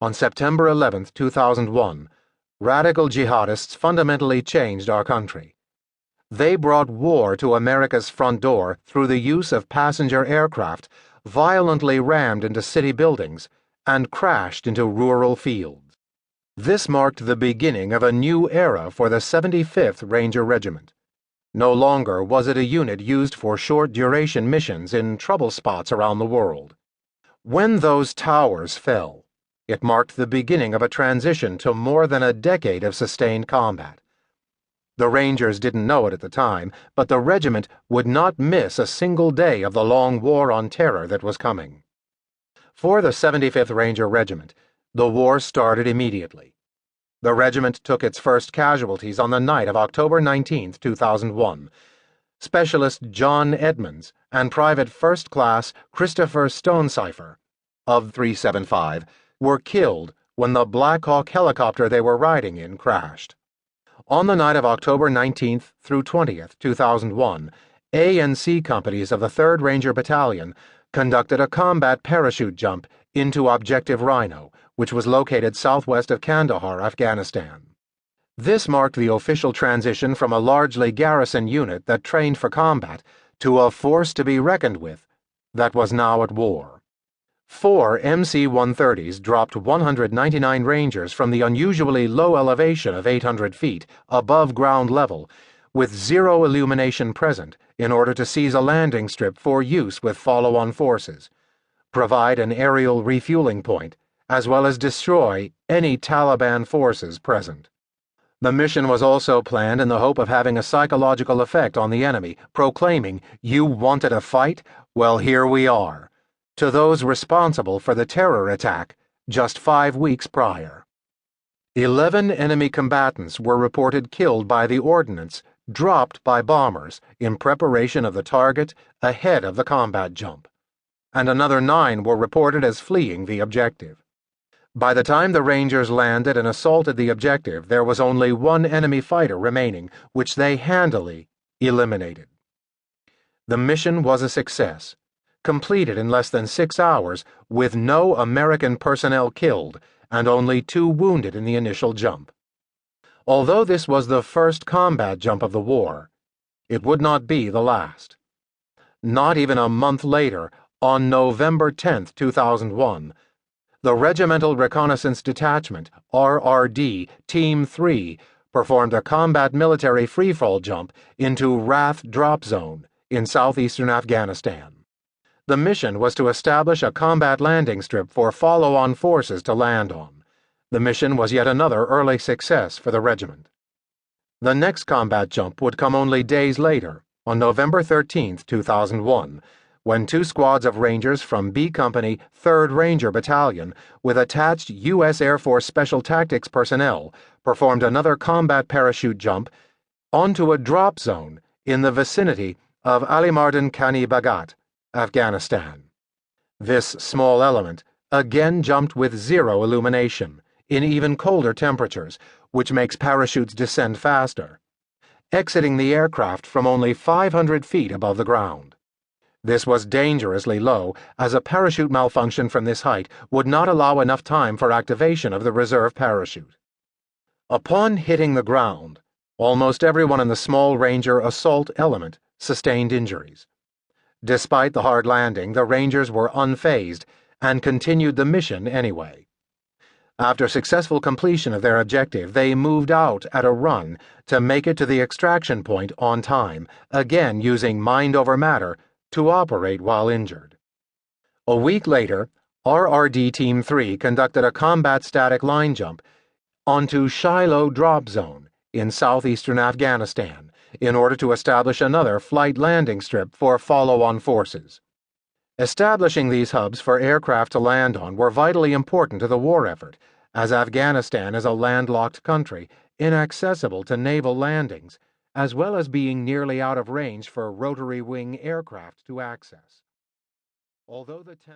On September 11, 2001, radical jihadists fundamentally changed our country. They brought war to America's front door through the use of passenger aircraft, violently rammed into city buildings, and crashed into rural fields. This marked the beginning of a new era for the 75th Ranger Regiment. No longer was it a unit used for short-duration missions in trouble spots around the world. When those towers fell, it marked the beginning of a transition to more than a decade of sustained combat. The Rangers didn't know it at the time, but the regiment would not miss a single day of the long war on terror that was coming. For the 75th Ranger Regiment, the war started immediately. The regiment took its first casualties on the night of October 19, 2001. Specialist John Edmonds and Private First Class Christopher Stonecipher, of 375, were killed when the Black Hawk helicopter they were riding in crashed. On the night of October 19th through 20th, 2001, A and C companies of the 3rd Ranger Battalion conducted a combat parachute jump into Objective Rhino, which was located southwest of Kandahar, Afghanistan. This marked the official transition from a largely garrison unit that trained for combat to a force to be reckoned with that was now at war. 4 MC-130s dropped 199 Rangers from the unusually low elevation of 800 feet above ground level, with zero illumination present, in order to seize a landing strip for use with follow-on forces, provide an aerial refueling point, as well as destroy any Taliban forces present. The mission was also planned in the hope of having a psychological effect on the enemy, proclaiming, "You wanted a fight? Well, here we are," to those responsible for the terror attack just 5 weeks prior. 11 enemy combatants were reported killed by the ordnance dropped by bombers in preparation of the target ahead of the combat jump, and another 9 were reported as fleeing the objective. By the time the Rangers landed and assaulted the objective, there was only 1 enemy fighter remaining, which they handily eliminated. The mission was a success, completed in less than 6 hours, with no American personnel killed and only 2 wounded in the initial jump. Although this was the first combat jump of the war, it would not be the last. Not even a month later, on November 10, 2001, the Regimental Reconnaissance Detachment, RRD, Team 3, performed a combat military freefall jump into Rath Drop Zone in southeastern Afghanistan. The mission was to establish a combat landing strip for follow-on forces to land on. The mission was yet another early success for the regiment. The next combat jump would come only days later, on November 13, 2001, when 2 squads of Rangers from B Company, 3rd Ranger Battalion, with attached U.S. Air Force Special Tactics personnel, performed another combat parachute jump onto a drop zone in the vicinity of Alimardan Khani Bagat, Afghanistan. This small element again jumped with zero illumination, in even colder temperatures, which makes parachutes descend faster, exiting the aircraft from only 500 feet above the ground. This was dangerously low, as a parachute malfunction from this height would not allow enough time for activation of the reserve parachute. Upon hitting the ground, almost everyone in the small Ranger assault element sustained injuries. Despite the hard landing, the Rangers were unfazed and continued the mission anyway. After successful completion of their objective, they moved out at a run to make it to the extraction point on time, again using mind over matter to operate while injured. A week later, RRD Team 3 conducted a combat static line jump onto Shiloh Drop Zone in southeastern Afghanistan in order to establish another flight landing strip for follow-on forces. Establishing these hubs for aircraft to land on were vitally important to the war effort, as Afghanistan is a landlocked country, inaccessible to naval landings, as well as being nearly out of range for rotary wing aircraft to access. Although the